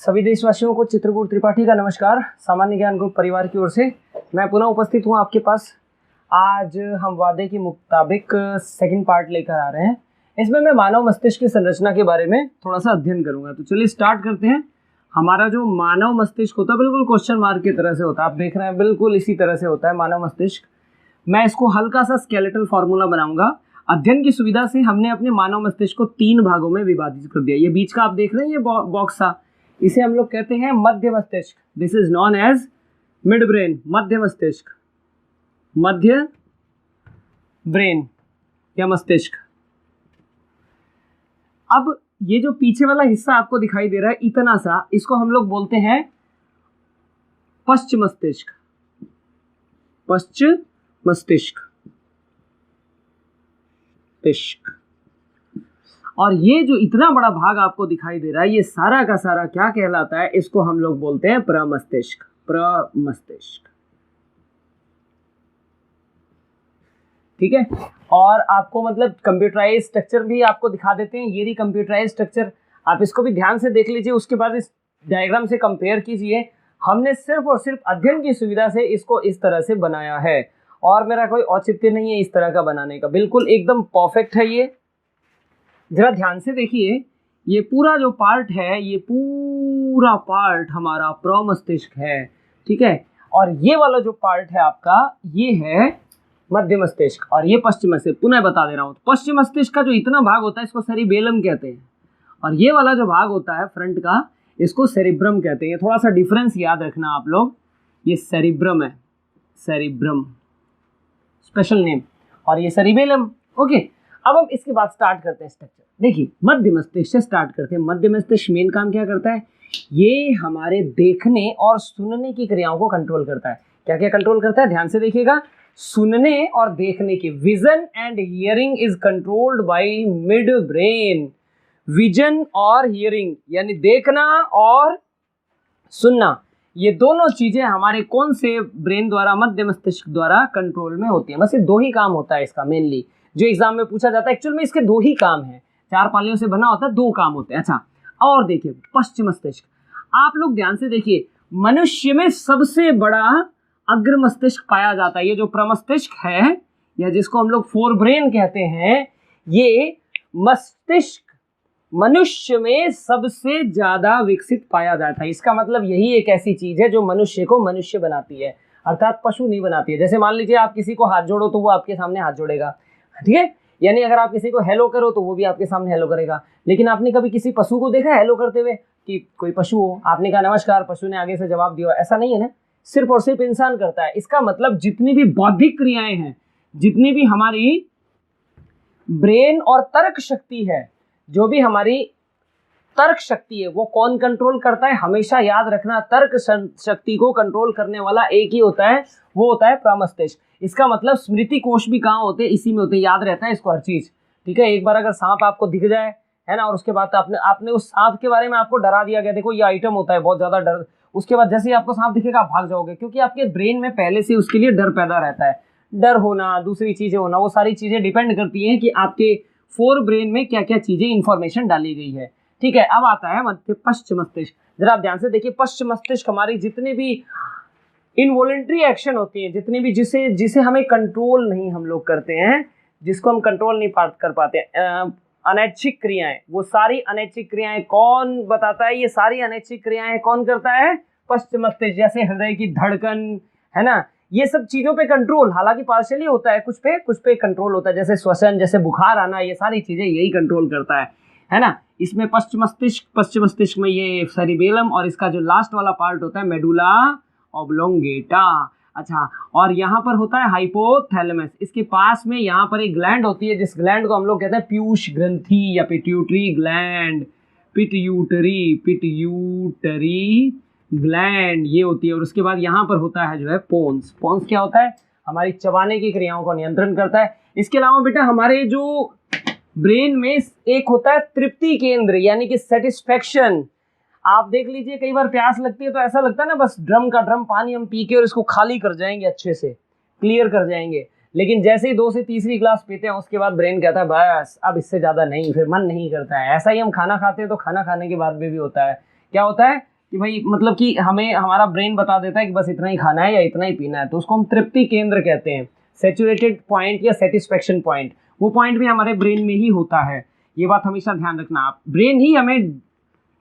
सभी देशवासियों को चित्रकूट त्रिपाठी का नमस्कार। सामान्य ज्ञान ग्रुप परिवार की ओर से मैं पुनः उपस्थित हूं आपके पास। आज हम वादे के मुताबिक सेकंड पार्ट लेकर आ रहे हैं। इसमें मैं मानव मस्तिष्क की संरचना के बारे में थोड़ा सा अध्ययन करूंगा। तो चलिए स्टार्ट करते हैं। हमारा जो मानव मस्तिष्क होता है बिल्कुल क्वेश्चन मार्क की तरह से होता है, आप देख रहे हैं बिल्कुल इसी तरह से होता है मानव मस्तिष्क। मैं इसको हल्का सा स्केलेटल फॉर्मूला बनाऊंगा। अध्ययन की सुविधा से हमने अपने मानव मस्तिष्क को 3 भागों में विभाजित कर दिया। ये बीच का आप देख रहे हैं, ये बॉक्स सा, इसे हम लोग कहते हैं मध्य मस्तिष्क। This is known as mid brain. मध्य मस्तिष्क, मध्य ब्रेन या मस्तिष्क। अब ये जो पीछे वाला हिस्सा आपको दिखाई दे रहा है इतना सा, इसको हम लोग बोलते हैं पश्च मस्तिष्क। पश्च मस्तिष्क और ये जो इतना बड़ा भाग आपको दिखाई दे रहा है, ये सारा का सारा क्या कहलाता है? इसको हम लोग बोलते हैं प्रमस्तिष्क। प्रमस्तिष्क, ठीक है। और आपको मतलब कंप्यूटराइज स्ट्रक्चर भी आपको दिखा देते हैं। ये रही कंप्यूटराइज स्ट्रक्चर, आप इसको भी ध्यान से देख लीजिए। उसके बाद इस डायग्राम से कंपेयर कीजिए। हमने सिर्फ और सिर्फ अध्ययन की सुविधा से इसको इस तरह से बनाया है और मेरा कोई औचित्य नहीं है इस तरह का बनाने का। बिल्कुल एकदम परफेक्ट है ये। जरा ध्यान से देखिए, ये पूरा जो पार्ट है, ये पूरा पार्ट हमारा प्रमस्तिष्क है, ठीक है। और ये वाला जो पार्ट है आपका, ये है मध्य मस्तिष्क और ये पश्चिम मस्तिष्क। पुनः बता दे रहा हूँ, पश्चिम मस्तिष्क का जो इतना भाग होता है इसको सेरिबेलम कहते हैं और ये वाला जो भाग होता है फ्रंट का, इसको सेरिब्रम कहते हैं। थोड़ा सा डिफरेंस याद रखना आप लोग। ये सेरिब्रम है, सेरिब्रम स्पेशल नेम, और ये सेरिबेलम। ओके, अब हम इसके बाद स्टार्ट करते हैं स्ट्रक्चर। देखिए, मध्य मस्तिष्क से स्टार्ट करते हैं। मध्य मस्तिष्क मेन काम क्या करता है? ये हमारे देखने और सुनने की क्रियाओं को कंट्रोल करता है। क्या क्या कंट्रोल करता है? ध्यान से देखिएगा। सुनने और देखने की, vision and hearing is controlled by mid brain. Vision और हियरिंग यानी देखना और सुनना, ये दोनों चीजें हमारे कौन से ब्रेन द्वारा? मध्य मस्तिष्क द्वारा कंट्रोल में होती है। बस ये 2 ही काम होता है इसका मेनली, जो एग्जाम में पूछा जाता है। एक्चुअल में इसके 2 ही काम है, 4 पालियों से बना होता है, 2 काम होते हैं। अच्छा, और देखिए पश्चिम मस्तिष्क, आप लोग ध्यान से देखिए। मनुष्य में सबसे बड़ा अग्र मस्तिष्क पाया जाता है। ये जो प्रमस्तिष्क है या जिसको हम लोग फोर ब्रेन कहते हैं, ये मस्तिष्क मनुष्य में सबसे ज्यादा विकसित पाया जाता है। इसका मतलब यही एक ऐसी चीज है जो मनुष्य को मनुष्य बनाती है, अर्थात पशु नहीं बनाती है। जैसे मान लीजिए आप किसी को हाथ जोड़ो तो वो आपके सामने हाथ जोड़ेगा, ठीक है। यानी अगर आप किसी को हेलो करो तो वो भी आपके सामने हेलो करेगा। लेकिन आपने कभी किसी पशु को देखा हेलो करते हुए? कि कोई पशु हो, आपने कहा नमस्कार, पशु ने आगे से जवाब दिया, ऐसा नहीं है ना। सिर्फ और सिर्फ इंसान करता है। इसका मतलब जितनी भी बौद्धिक क्रियाएं हैं, जितनी भी हमारी ब्रेन और तर्क शक्ति है, जो भी हमारी तर्क शक्ति है, वो कौन कंट्रोल करता है? हमेशा याद रखना, तर्क शक्ति को कंट्रोल करने वाला एक ही होता है, वो होता है प्रमस्तिष्क। इसका मतलब स्मृति कोश भी कहाँ होते हैं? इसी में होते हैं। याद रहता है इसको हर चीज, ठीक है। एक बार अगर सांप आपको दिख जाए, है ना, और उसके बाद आपने उस सांप के बारे में आपको डरा दिया गया, देखो ये आइटम होता है, बहुत ज्यादा डर, उसके बाद जैसे ही आपको सांप दिखेगा आप भाग जाओगे, क्योंकि आपके ब्रेन में पहले से उसके लिए डर पैदा रहता है। डर होना, दूसरी चीजें होना, वो सारी चीजें डिपेंड करती हैं कि आपके फोर ब्रेन में क्या क्या चीजें इंफॉर्मेशन डाली गई है, ठीक है। अब आता है मध्य पश्चिम मस्तिष्क। जरा आप ध्यान से देखिए, पश्चिम मस्तिष्क हमारी जितने भी इनवॉलेंट्री एक्शन होती है, जितने भी जिसे हमें कंट्रोल नहीं हम लोग करते हैं, जिसको हम कंट्रोल नहीं कर पाते, अनैच्छिक क्रियाएं, वो सारी अनैच्छिक क्रियाएं कौन बताता है? ये सारी अनैच्छिक क्रियाएं कौन करता है? पश्चिम मस्तिष्क। जैसे हृदय की धड़कन, है ना, ये सब चीजों पे कंट्रोल हालांकि पार्शियली होता है, कुछ पे कंट्रोल होता है। जैसे श्वसन, जैसे बुखार आना, ये सारी चीजें यही कंट्रोल करता है ना। इसमें पश्चिम मस्तिष्क में ये सेरिबेलम और इसका जो लास्ट वाला पार्ट होता है मेडुला ऑब्लोंगेटा। अच्छा, और यहाँ पर होता है हाइपोथैलेमस। इसके पास में यहाँ पर एक ग्लैंड होती है, जिस ग्लैंड को हम लोग कहते हैं पीयूष ग्रंथि या पिट्यूटरी ग्लैंड। पिट्यूटरी ग्लैंड ये होती है। और उसके बाद यहाँ पर होता है जो है पोन्स। पोन्स क्या होता है? हमारी चबाने की क्रियाओं को नियंत्रण करता है। इसके अलावा बेटा हमारे जो ब्रेन में एक होता है तृप्ति केंद्र, यानी कि सेटिस्फेक्शन। आप देख लीजिए, कई बार प्यास लगती है तो ऐसा लगता है ना, बस ड्रम का ड्रम पानी हम पी के और इसको खाली कर जाएंगे, अच्छे से क्लियर कर जाएंगे। लेकिन जैसे ही 2 से तीसरी ग्लास पीते हैं, उसके बाद ब्रेन कहता है बस अब इससे ज्यादा नहीं, फिर मन नहीं करता है। ऐसा ही हम खाना खाते हैं तो खाना खाने के बाद भी होता है, क्या होता है? कि भाई मतलब कि हमें हमारा ब्रेन बता देता है कि बस इतना ही खाना है या इतना ही पीना है, तो उसको हम तृप्ति केंद्र कहते हैं, सैचुरेटेड पॉइंट या सेटिस्फेक्शन पॉइंट, वो पॉइंट भी हमारे ब्रेन में ही होता है। ये बात हमेशा ध्यान रखना आप, ब्रेन ही हमें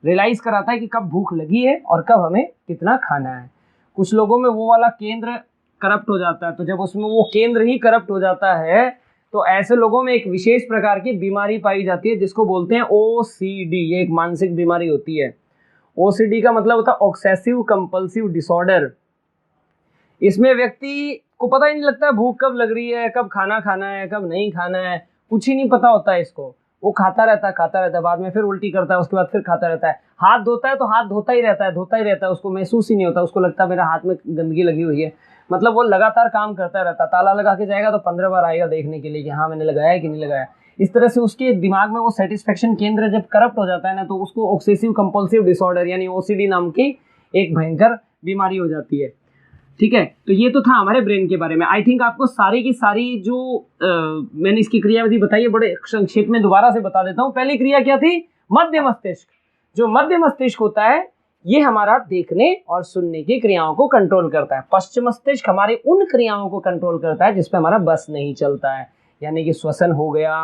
रियलाइज कराता है कि कब भूख लगी है और कब हमें कितना खाना है। कुछ लोगों में वो वाला केंद्र करप्ट हो जाता है, तो जब उसमें वो केंद्र ही करप्ट हो जाता है तो ऐसे लोगों में एक विशेष प्रकार की बीमारी पाई जाती है जिसको बोलते हैं OCD। ये एक मानसिक बीमारी होती है। OCD का मतलब होता है ऑब्सेसिव कंपल्सिव डिसऑर्डर। इसमें व्यक्ति को पता ही नहीं लगता है भूख कब लग रही है, कब खाना खाना है, कब नहीं खाना है, कुछ ही नहीं पता होता है इसको। वो खाता रहता है, बाद में फिर उल्टी करता है, उसके बाद फिर खाता रहता है। हाथ धोता है तो हाथ धोता ही रहता है, उसको महसूस ही नहीं होता, उसको लगता है मेरा हाथ में गंदगी लगी हुई है। मतलब वो लगातार काम करता रहता है। ताला लगा के जाएगा तो 15 बार आएगा देखने के लिए कि हाँ मैंने लगाया है कि नहीं लगाया। इस तरह से उसके दिमाग में वो सेटिस्फेक्शन केंद्र जब करप्ट हो जाता है ना, तो उसको ऑब्सेसिव कंपल्सिव डिसऑर्डर यानी OCD नाम की एक भयंकर बीमारी हो जाती है। ठीक है, तो ये तो था हमारे ब्रेन के बारे में। आई थिंक आपको सारी की सारी जो मैंने इसकी क्रियाविधि बताई है बड़े संक्षेप में दोबारा से बता देता हूँ। पहली क्रिया क्या थी? मध्य मस्तिष्क। जो मध्य मस्तिष्क होता है ये हमारा देखने और सुनने की क्रियाओं को कंट्रोल करता है। पश्चिम मस्तिष्क हमारी उन क्रियाओं को कंट्रोल करता है जिसपे हमारा बस नहीं चलता है, यानी कि श्वसन हो गया,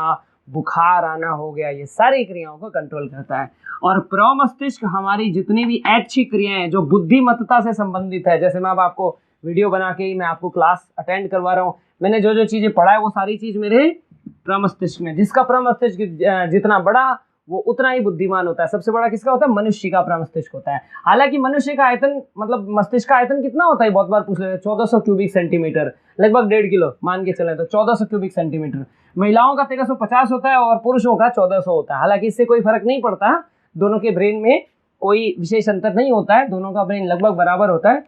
बुखार आना हो गया, ये सारी क्रियाओं को कंट्रोल करता है। और प्रमस्तिष्क हमारी जितनी भी ऐच्छिक क्रियाएं हैं जो बुद्धिमत्ता से संबंधित है, जैसे मैं अब आपको वीडियो बना के ही मैं आपको क्लास अटेंड करवा रहा हूँ, मैंने जो जो चीजें पढ़ा है वो सारी चीज मेरे प्रमस्तिष्क में। जिसका प्रमस्तिष्क जितना बड़ा वो उतना ही बुद्धिमान होता है। सबसे बड़ा किसका होता है? मनुष्य का प्रमस्तिष्क होता है। हालांकि मनुष्य का आयतन मतलब मस्तिष्क का आयतन कितना होता है बहुत बार पूछ लेते हैं, 1400 क्यूबिक सेंटीमीटर, लगभग 1.5 किलो मान के चले तो 1400 क्यूबिक सेंटीमीटर। महिलाओं का 1350 होता है और पुरुषों का 1400 होता है। हालांकि इससे कोई फर्क नहीं पड़ता, दोनों के ब्रेन में कोई विशेष अंतर नहीं होता है, दोनों का ब्रेन लगभग बराबर होता है।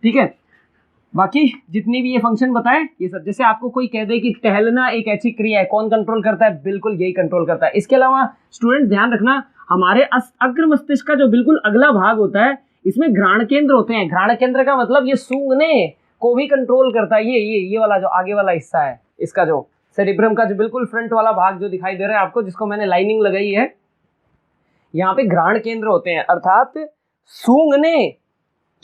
ठीक है, बाकी जितनी भी ये फंक्शन बताए ये सब, जैसे आपको कोई कह दे कि टहलना एक ऐसी क्रिया है, कौन कंट्रोल करता है? बिल्कुल यही कंट्रोल करता है। इसके अलावा स्टूडेंट ध्यान रखना, हमारे अग्र मस्तिष्क का जो बिल्कुल अगला भाग होता है इसमें घ्राण केंद्र होते हैं। घ्राण केंद्र का मतलब ये सूंघने को भी कंट्रोल करता है। ये वाला जो आगे वाला हिस्सा है इसका, जो सेरिब्रम का जो बिल्कुल फ्रंट वाला भाग जो दिखाई दे रहा है आपको, जिसको मैंने लाइनिंग लगाई है, यहाँ पे घ्राण केंद्र होते हैं। अर्थात सूंघने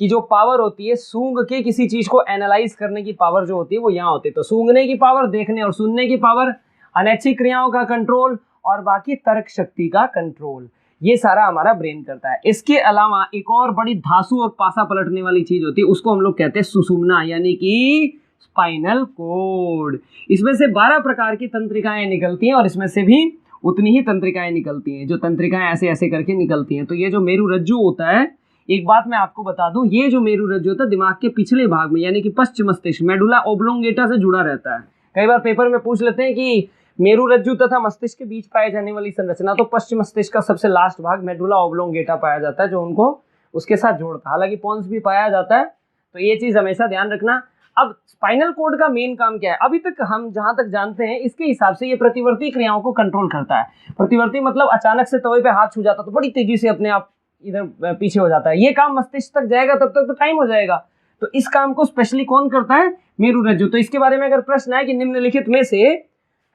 की जो पावर होती है, सूंघ के किसी चीज को एनालाइज करने की पावर जो होती है वो यहाँ होती है। तो सूंघने की पावर, देखने और सुनने की पावर, अनैच्छिक क्रियाओं का कंट्रोल और बाकी तर्क शक्ति का कंट्रोल, ये सारा हमारा ब्रेन करता है। इसके अलावा एक और बड़ी धांसू और पासा पलटने वाली चीज होती है, उसको हम लोग कहते हैं सुषुम्ना यानी कि स्पाइनल कोड। इसमें से 12 प्रकार की तंत्रिकाएं निकलती हैं और इसमें से भी उतनी ही तंत्रिकाएं निकलती हैं, जो तंत्रिकाएं ऐसे ऐसे करके निकलती हैं। तो ये जो मेरुरज्जु होता है, एक बात मैं आपको बता दूं, ये जो मेरुरज्जु होता है दिमाग के पिछले भाग में यानी कि पश्चिम मस्तिष्क मेडुला ओब्लोंगेटा से जुड़ा रहता है। कई बार पेपर में पूछ लेते हैं कि मेरुरज्जु तथा मस्तिष्क के बीच पाए जाने वाली संरचना, तो पश्चिम मस्तिष्क का सबसे लास्ट भाग मेडुला ओब्लोंगेटा पाया जाता है जो उनको उसके साथ जोड़ता है। हालांकि पोन्स भी पाया जाता है, तो ये चीज हमेशा ध्यान रखना। अब स्पाइनल कोड का मेन काम क्या है? अभी तक हम जहां तक जानते हैं इसके हिसाब से ये प्रतिवर्ती क्रियाओं को कंट्रोल करता है। प्रतिवर्ती मतलब अचानक से तवे पे हाथ छू जाता तो बड़ी तेजी से अपने आप इधर पीछे हो जाता है। ये काम मस्तिष्क तक जाएगा तब तक तो टाइम हो जाएगा। तो इस काम को स्पेशली कौन करता है? मेरुरज्जु। तो इसके बारे में अगर प्रश्न है कि निम्नलिखित में से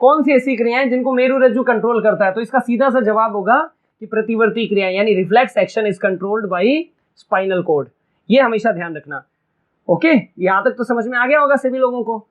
कौन सी ऐसी क्रियाएं जिनको मेरुरज्जु कंट्रोल करता है, तो इसका सीधा सा जवाब होगा कि प्रतिवर्ती क्रियाएं यानी reflex action is controlled by spinal cord. ये हमेशा ध्यान रखना। ओके, यहां तक तो समझ में आ गया होगा सभी लोगों को।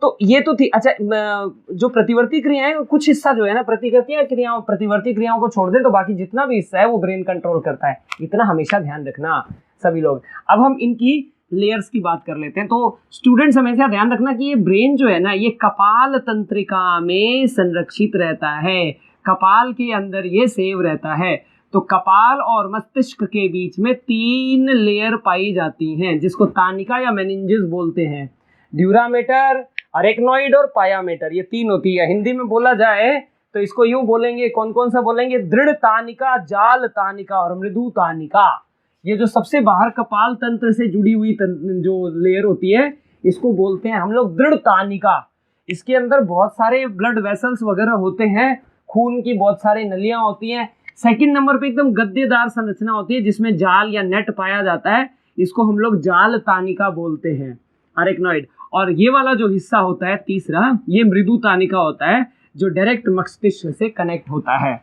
तो ये तो थी। अच्छा, जो प्रतिवर्ती क्रियाएं, कुछ हिस्सा जो है ना प्रतिवर्ती क्रियाओं को छोड़ दें तो बाकी जितना भी हिस्सा है वो ब्रेन कंट्रोल करता है। इतना हमेशा ध्यान रखना सभी लोग। अब हम इनकी लेयर्स की बात कर लेते हैं। तो स्टूडेंट्स हमेशा ध्यान रखना कि ये ब्रेन जो है ना, ये कपाल तंत्रिका में संरक्षित रहता है, कपाल के अंदर ये सेव रहता है। तो कपाल और मस्तिष्क के बीच में 3 लेयर पाई जाती हैं जिसको तानिका या मेनिंजेस बोलते हैं। ड्यूरामेटर, अरेक्नॉइड और पायामेटर, ये 3 होती है। हिंदी में बोला जाए तो इसको यूं बोलेंगे, कौन कौन सा बोलेंगे? दृढ़ तानिका, जाल तानिका और मृदु तानिका। ये जो सबसे बाहर कपाल तंत्र से जुड़ी हुई जो लेयर होती है इसको बोलते हैं हम लोग दृढ़ तानिका। इसके अंदर बहुत सारे ब्लड वेसल्स वगैरह होते हैं, खून की बहुत सारी नलियां होती हैं। सेकंड नंबर पे एकदम गद्देदार संरचना होती है जिसमें जाल या नेट पाया जाता है, इसको हम लोग जाल तानिका बोलते हैं, अरेक्नॉइड। और ये वाला जो हिस्सा होता है तीसरा, ये मृदु तानिका होता है जो डायरेक्ट मस्तिष्क से कनेक्ट होता है।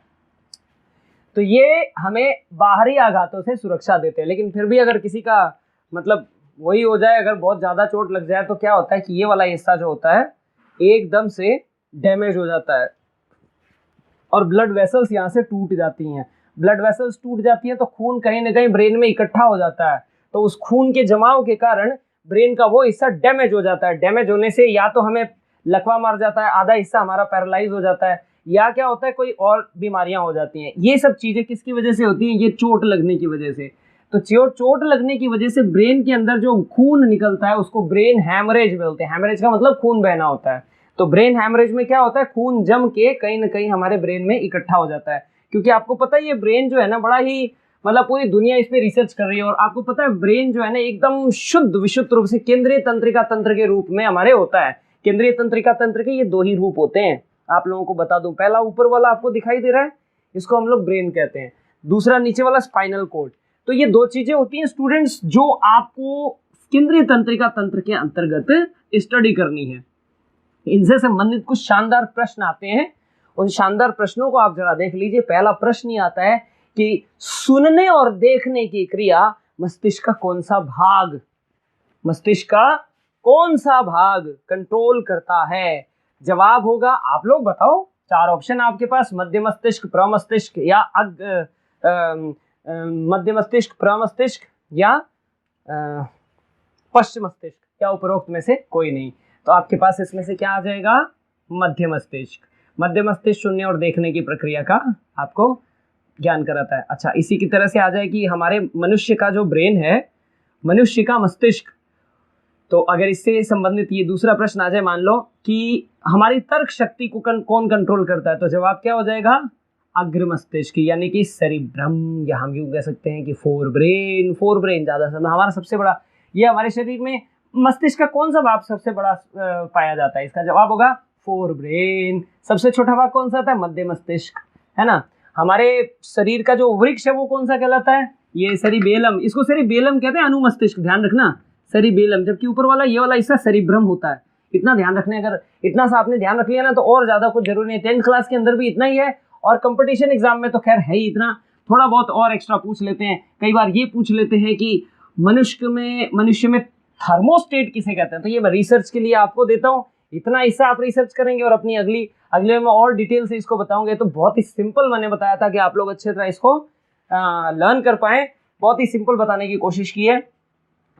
तो ये हमें बाहरी आघातों से सुरक्षा देते हैं। लेकिन फिर भी अगर किसी का मतलब वही हो जाए, अगर बहुत ज़्यादा चोट लग जाए, तो क्या होता है कि ये वाला हिस्सा जो होता है एकदम से डैमेज हो जाता है और ब्लड वेसल्स यहाँ से टूट जाती हैं। ब्लड वेसल्स टूट जाती हैं तो खून कहीं ना कहीं ब्रेन में इकट्ठा हो जाता है, तो उस खून के जमाव के कारण ब्रेन का वो हिस्सा डैमेज हो जाता है। डैमेज होने से या तो हमें लकवा मार जाता है, आधा हिस्सा हमारा पैरालाइज हो जाता है, या क्या होता है कोई और बीमारियां हो जाती हैं। ये सब चीजें किसकी वजह से होती हैं? ये चोट लगने की वजह से। तो चोट लगने की वजह से ब्रेन के अंदर जो खून निकलता है उसको ब्रेन हैमरेज बोलते हैं। हैमरेज का मतलब खून बहना होता है। तो ब्रेन हैमरेज में क्या होता है, खून जम के कहीं ना कहीं हमारे ब्रेन में इकट्ठा हो जाता है। क्योंकि आपको पता है ये ब्रेन जो है ना बड़ा ही मतलब पूरी दुनिया इस पे रिसर्च कर रही है, और आपको पता है ब्रेन जो है ना एकदम शुद्ध विशुद्ध रूप से केंद्रीय तंत्रिका तंत्र के रूप में हमारे होता है। केंद्रीय तंत्रिका तंत्र के ये दो ही रूप होते हैं, आप लोगों को बता दूं। पहला ऊपर वाला आपको दिखाई दे रहा है, इसको हम लोग ब्रेन कहते हैं, दूसरा नीचे वाला स्पाइनल कॉर्ड। तो ये दो चीजें होती हैं स्टूडेंट्स जो आपको केंद्रीय तंत्रिका तंत्र के अंतर्गत स्टडी करनी है। इनसे संबंधित कुछ शानदार प्रश्न आते हैं, उन शानदार प्रश्नों को आप जरा देख लीजिए। पहला प्रश्न ये आता है कि सुनने और देखने की क्रिया मस्तिष्क का कौन सा भाग, मस्तिष्क का कौन सा भाग कंट्रोल करता है? जवाब होगा, आप लोग बताओ, चार ऑप्शन आपके पास, मध्य मस्तिष्क, प्रमस्तिष्क या मध्य मस्तिष्क, प्रमस्तिष्क या पश्चिम मस्तिष्क। क्या उपरोक्त में से कोई नहीं? तो आपके पास इसमें से क्या आ जाएगा? मध्य मस्तिष्क। मध्य मस्तिष्क सुनने और देखने की प्रक्रिया का आपको ज्ञान कराता है। अच्छा, इसी की तरह से आ जाए कि हमारे मनुष्य का जो ब्रेन है, मनुष्य का मस्तिष्क, तो अगर इससे संबंधित ये दूसरा प्रश्न आ जाए, मान लो कि हमारी तर्क शक्ति को कौन कंट्रोल करता है, तो जवाब क्या हो जाएगा? अग्र मस्तिष्क, यानी कि सेरिब्रम, या हम यूं कह सकते हैं कि फोर ब्रेन ज्यादा समय हमारा सबसे बड़ा, ये हमारे शरीर में मस्तिष्क का कौन सा भाग सबसे बड़ा पाया जाता है? इसका जवाब होगा फोर ब्रेन। सबसे छोटा भाग कौन सा था? मध्य मस्तिष्क, है ना। हमारे शरीर का जो वृक्ष है वो कौन सा कहलाता है? ये सेरिबेलम, इसको सेरिबेलम कहते हैं, अनुमस्तिष्क, ध्यान रखना, सेरिबेलम। जबकि ऊपर वाला ये वाला हिस्सा सेरिब्रम होता है। इतना ध्यान रखने, अगर इतना सा आपने ध्यान रख लिया ना तो और ज्यादा कुछ जरूरी नहीं। 10th क्लास के अंदर भी इतना ही है, और कंपटीशन एग्जाम में तो खैर है ही इतना। थोड़ा बहुत और एक्स्ट्रा पूछ लेते हैं, कई बार ये पूछ लेते हैं कि मनुष्य में थर्मोस्टेट किसे कहते हैं, तो ये मैं रिसर्च के लिए आपको देता हूँ। इतना हिस्सा आप रिसर्च करेंगे और अपनी अगले में और डिटेल से इसको बताऊंगे। तो बहुत ही सिंपल मैंने बताया था कि आप लोग अच्छे तरह इसको लर्न कर पाए, बहुत ही सिंपल बताने की कोशिश की है।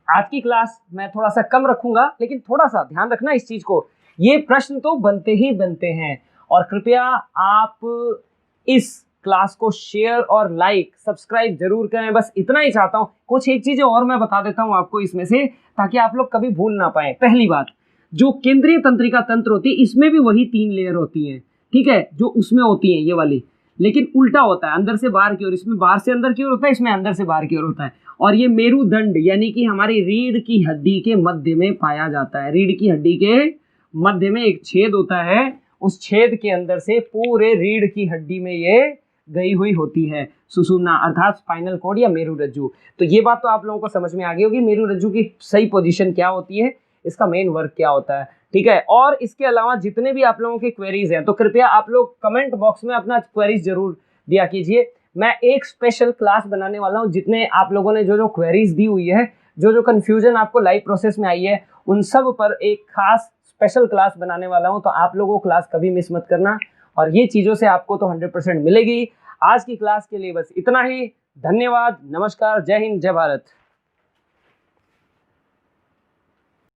आज की क्लास मैं थोड़ा सा कम रखूंगा, लेकिन थोड़ा सा ध्यान रखना इस चीज को, ये प्रश्न तो बनते ही बनते हैं। और कृपया आप इस क्लास को शेयर और लाइक सब्सक्राइब जरूर करें, बस इतना ही चाहता हूं। कुछ एक चीजें और मैं बता देता हूं आपको इसमें से, ताकि आप लोग कभी भूल ना पाए। पहली बात, जो केंद्रीय तंत्रिका तंत्र होती है इसमें भी वही 3 लेयर होती हैं, ठीक है, जो उसमें होती हैं ये वाली, लेकिन उल्टा होता है, अंदर से बाहर की ओर। इसमें बाहर से अंदर की ओर होता है, इसमें अंदर से बाहर की ओर होता है। और ये मेरुदंड यानी कि हमारी रीढ़ की हड्डी के मध्य में पाया जाता है। रीढ़ की हड्डी के मध्य में एक छेद होता है, उस छेद के अंदर से पूरे रीढ़ की हड्डी में ये गई हुई होती है सुषुम्ना, अर्थात स्पाइनल कॉर्ड या मेरुरज्जु। तो ये बात तो आप लोगों को समझ में आ गई होगी, मेरुरज्जु की सही पोजीशन क्या होती है, इसका मेन वर्क क्या होता है, ठीक है। और इसके अलावा जितने भी आप लोगों के क्वेरीज हैं, तो कृपया आप लोग कमेंट बॉक्स में अपना क्वेरीज जरूर दिया कीजिए। मैं एक स्पेशल क्लास बनाने वाला हूं, जितने आप लोगों ने जो क्वेरीज दी हुई है, जो कंफ्यूजन आपको लाइव प्रोसेस में आई है, उन सब पर एक खास स्पेशल क्लास बनाने वाला हूं। तो आप लोगों को क्लास कभी मिस मत करना, और ये चीजों से आपको तो 100% मिलेगी। आज की क्लास के लिए बस इतना ही। धन्यवाद, नमस्कार, जय हिंद, जय भारत।